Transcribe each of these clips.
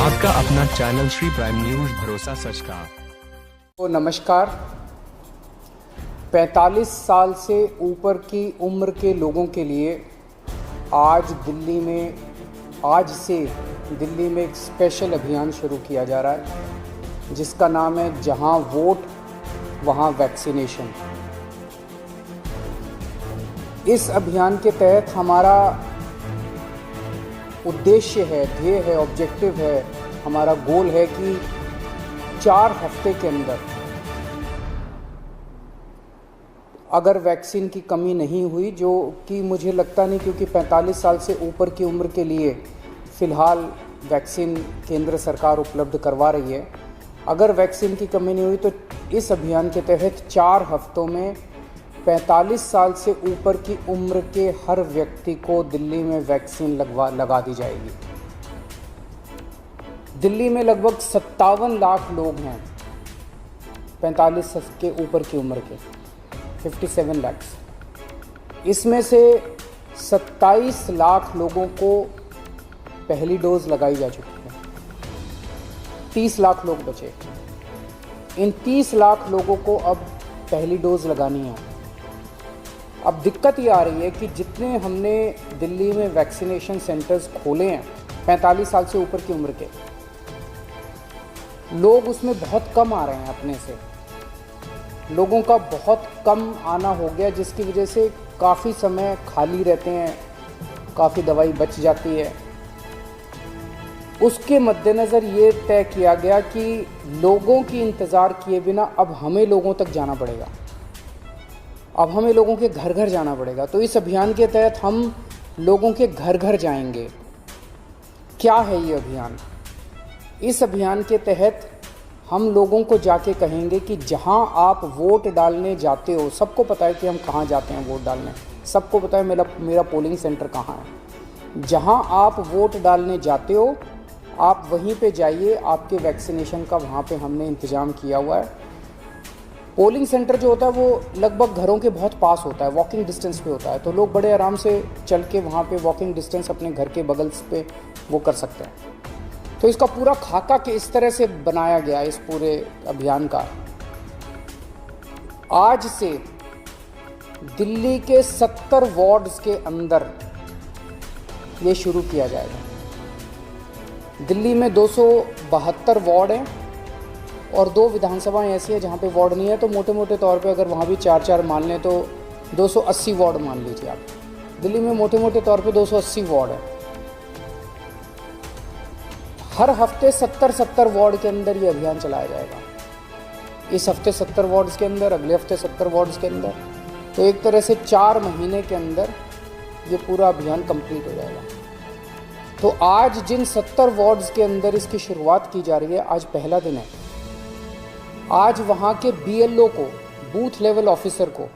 आपका अपना channel Shri prime news, भरोसा सच का। तो नमस्कार। 45 साल से ऊपर की उम्र के लोगों के लिए आज से दिल्ली में एक स्पेशल अभियान शुरू किया जा रहा है, जिसका नाम है जहां वोट वहां वैक्सीनेशन। इस अभियान के तहत हमारा उद्देश्य है, ध्येय है, ऑब्जेक्टिव है, हमारा गोल है कि 4 हफ्ते के अंदर अगर वैक्सीन की कमी नहीं हुई, जो कि मुझे लगता नहीं, क्योंकि 45 साल से ऊपर की उम्र के लिए फ़िलहाल वैक्सीन केंद्र सरकार उपलब्ध करवा रही है। अगर वैक्सीन की कमी नहीं हुई तो इस अभियान के तहत 4 हफ्तों में 45 साल से ऊपर की उम्र के हर व्यक्ति को दिल्ली में वैक्सीन लगा दी जाएगी। दिल्ली में लगभग 57 लाख लोग हैं 45 के ऊपर की उम्र के, 57 लाख। इसमें से 27 लाख लोगों को पहली डोज लगाई जा चुकी है। 30 लाख लोग बचे। इन 30 लाख लोगों को अब पहली डोज लगानी है। अब दिक्कत ये आ रही है कि जितने हमने दिल्ली में वैक्सीनेशन सेंटर्स खोले हैं 45 साल से ऊपर की उम्र के लोग, उसमें बहुत कम आ रहे हैं। अपने से लोगों का बहुत कम आना हो गया, जिसकी वजह से काफ़ी समय खाली रहते हैं, काफ़ी दवाई बच जाती है। उसके मद्देनज़र ये तय किया गया कि लोगों की इंतज़ार किए बिना अब हमें लोगों तक जाना पड़ेगा, अब हमें लोगों के घर घर जाना पड़ेगा। तो इस अभियान के तहत हम लोगों के घर घर जाएंगे। क्या है ये अभियान? इस अभियान के तहत हम लोगों को जाके कहेंगे कि जहां आप वोट डालने जाते हो, सबको पता है कि हम कहां जाते हैं वोट डालने, सबको पता है मेरा पोलिंग सेंटर कहां है। जहां आप वोट डालने जाते हो आप वहीं पे जाइए। आपके वैक्सीनेशन का वहां पे हमने इंतज़ाम किया हुआ है। पोलिंग सेंटर जो होता है वो लगभग घरों के बहुत पास होता है, वॉकिंग डिस्टेंस पे होता है, तो लोग बड़े आराम से चल के वहाँ पे वॉकिंग डिस्टेंस अपने घर के बगल पे वो कर सकते हैं। तो इसका पूरा खाका के इस तरह से बनाया गया इस पूरे अभियान का। आज से दिल्ली के 70 वार्ड्स के अंदर ये शुरू किया जाएगा। दिल्ली में 272 वार्ड हैं और 2 विधानसभाएं ऐसी हैं जहाँ पे वार्ड नहीं है, तो मोटे मोटे तौर पे अगर वहाँ भी 4-4 मान लें तो 280 वार्ड मान लीजिए आप। दिल्ली में मोटे मोटे तौर पे 280 वार्ड है। हर हफ्ते 70 वार्ड के अंदर ये अभियान चलाया जाएगा। इस हफ्ते 70 वार्ड्स के अंदर, अगले हफ्ते 70 वार्ड्स के अंदर, तो एक तरह से 4 महीने के अंदर ये पूरा अभियान कंप्लीट हो जाएगा। तो आज जिन 70 वार्ड्स के अंदर इसकी शुरुआत की जा रही है, आज पहला दिन है। आज वहाँ के BLO को, बूथ लेवल ऑफिसर को,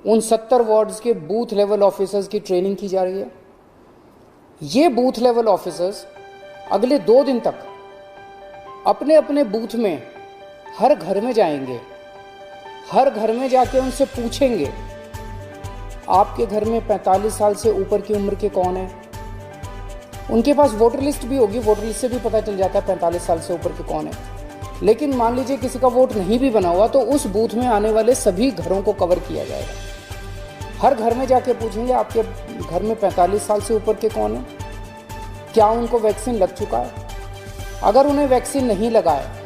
उन 70 वार्ड्स के बूथ लेवल ऑफिसर्स की ट्रेनिंग की जा रही है। ये बूथ लेवल ऑफिसर्स अगले 2 दिन तक अपने अपने बूथ में हर घर में जाएंगे। हर घर में जाके उनसे पूछेंगे आपके घर में 45 साल से ऊपर की उम्र के कौन है। उनके पास वोटर लिस्ट भी होगी, वोटर लिस्ट से भी पता चल जाता है 45 साल से ऊपर के कौन है। लेकिन मान लीजिए किसी का वोट नहीं भी बना हुआ, तो उस बूथ में आने वाले सभी घरों को कवर किया जाएगा। हर घर में जाके पूछेंगे आपके घर में 45 साल से ऊपर के कौन है, क्या उनको वैक्सीन लग चुका है। अगर उन्हें वैक्सीन नहीं लगा है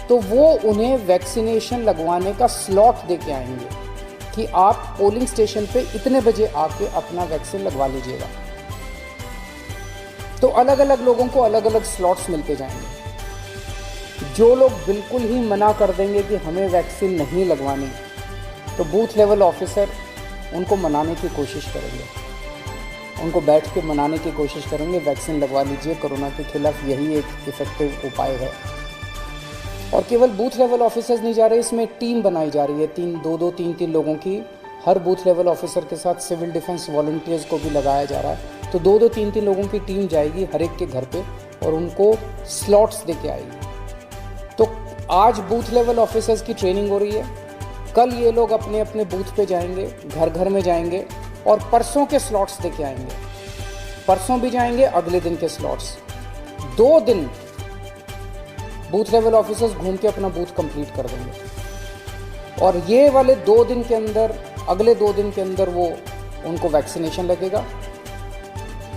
तो वो उन्हें वैक्सीनेशन लगवाने का स्लॉट दे के आएंगे कि आप पोलिंग स्टेशन पे इतने बजे आके अपना वैक्सीन लगवा लीजिएगा। तो अलग अलग लोगों को अलग अलग स्लॉट्स मिलते जाएंगे। जो लोग बिल्कुल ही मना कर देंगे कि हमें वैक्सीन नहीं लगवानी, तो बूथ लेवल ऑफिसर उनको मनाने की कोशिश करेंगे, उनको बैठ के मनाने की कोशिश करेंगे, वैक्सीन लगवा लीजिए, कोरोना के खिलाफ यही एक इफेक्टिव उपाय है। और केवल बूथ लेवल ऑफिसर्स नहीं जा रहे, इसमें टीम बनाई जा रही है, 3 लोगों की। हर बूथ लेवल ऑफिसर के साथ सिविल डिफेंस वॉलंटियर्स को भी लगाया जा रहा है। तो 2-3 लोगों की टीम जाएगी हर एक के घर पे और उनको स्लॉट्स दे के आएगी। तो आज बूथ लेवल ऑफिसर्स की ट्रेनिंग हो रही है। कल ये लोग अपने अपने बूथ पे जाएंगे, घर घर में जाएंगे और परसों के स्लॉट्स दे के आएंगे। परसों भी जाएंगे, अगले दिन के स्लॉट्स। 2 दिन बूथ लेवल ऑफिसर्स घूम के अपना बूथ कंप्लीट कर देंगे और ये वाले 2 दिन के अंदर, अगले 2 दिन के अंदर वो उनको वैक्सीनेशन लगेगा।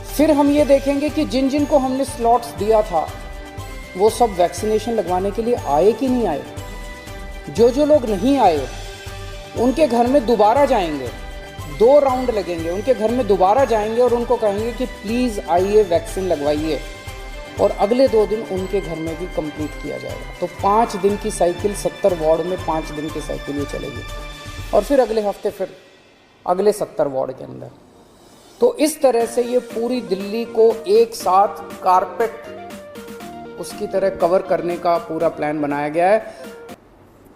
फिर हम ये देखेंगे कि जिन जिन को हमने स्लॉट्स दिया था वो सब वैक्सीनेशन लगवाने के लिए आए कि नहीं आए। जो लोग नहीं आए उनके घर में दोबारा जाएंगे, 2 राउंड लगेंगे, उनके घर में दोबारा जाएंगे और उनको कहेंगे कि प्लीज़ आइए वैक्सीन लगवाइए, और अगले 2 दिन उनके घर में भी कंप्लीट किया जाएगा। तो 5 दिन की साइकिल 70 वार्ड में 5 दिन की साइकिल ये चलेगी और फिर अगले हफ्ते फिर अगले 70 वार्ड के अंदर। तो इस तरह से ये पूरी दिल्ली को एक साथ कारपेट उसकी तरह कवर करने का पूरा प्लान बनाया गया है।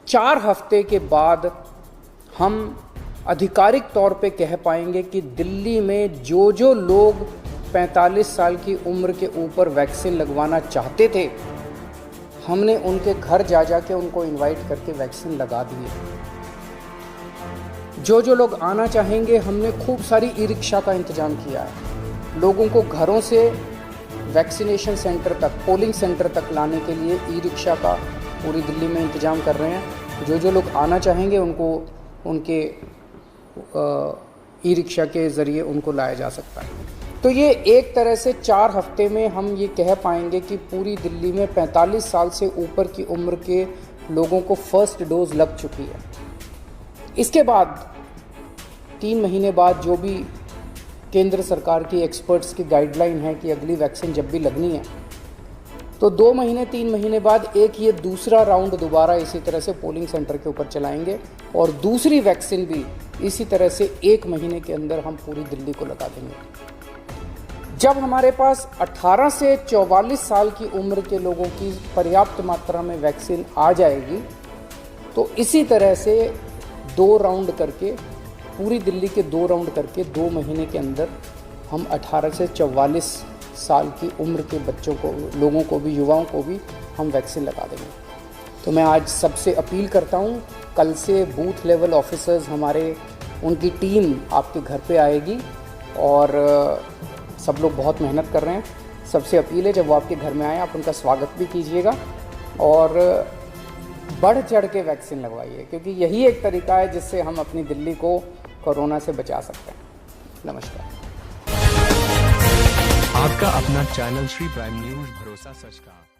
4 हफ्ते के बाद हम आधिकारिक तौर पे कह पाएंगे कि दिल्ली में जो लोग 45 साल की उम्र के ऊपर वैक्सीन लगवाना चाहते थे, हमने उनके घर जा के उनको इनवाइट करके वैक्सीन लगा दिए। जो लोग आना चाहेंगे, हमने खूब सारी ई रिक्शा का इंतज़ाम किया है। लोगों को घरों से वैक्सीनेशन सेंटर तक, पोलिंग सेंटर तक लाने के लिए ई रिक्शा का पूरी दिल्ली में इंतज़ाम कर रहे हैं। जो लोग आना चाहेंगे उनको उनके ई रिक्शा के ज़रिए उनको लाया जा सकता है। तो ये एक तरह से 4 हफ्ते में हम ये कह पाएंगे कि पूरी दिल्ली में 45 साल से ऊपर की उम्र के लोगों को फर्स्ट डोज लग चुकी है। इसके बाद 3 महीने बाद जो भी केंद्र सरकार की एक्सपर्ट्स की गाइडलाइन है कि अगली वैक्सीन जब भी लगनी है, तो 2 महीने 3 महीने बाद एक ये दूसरा राउंड दोबारा इसी तरह से पोलिंग सेंटर के ऊपर चलाएंगे और दूसरी वैक्सीन भी इसी तरह से 1 महीने के अंदर हम पूरी दिल्ली को लगा देंगे। जब हमारे पास 18 से 44 साल की उम्र के लोगों की पर्याप्त मात्रा में वैक्सीन आ जाएगी, तो इसी तरह से 2 राउंड करके, पूरी दिल्ली के 2 राउंड करके 2 महीने के अंदर हम 18 से 44 साल की उम्र के बच्चों को, लोगों को भी, युवाओं को भी हम वैक्सीन लगा देंगे। तो मैं आज सबसे अपील करता हूँ, कल से बूथ लेवल ऑफिसर्स हमारे, उनकी टीम आपके घर पे आएगी और सब लोग बहुत मेहनत कर रहे हैं। सबसे अपील है जब वो आपके घर में आए आप उनका स्वागत भी कीजिएगा और बढ़ चढ़ के वैक्सीन लगवाइए, क्योंकि यही एक तरीका है जिससे हम अपनी दिल्ली को कोरोना से बचा सकते हैं। नमस्कार। आपका अपना चैनल श्री प्राइम न्यूज भरोसा सच का।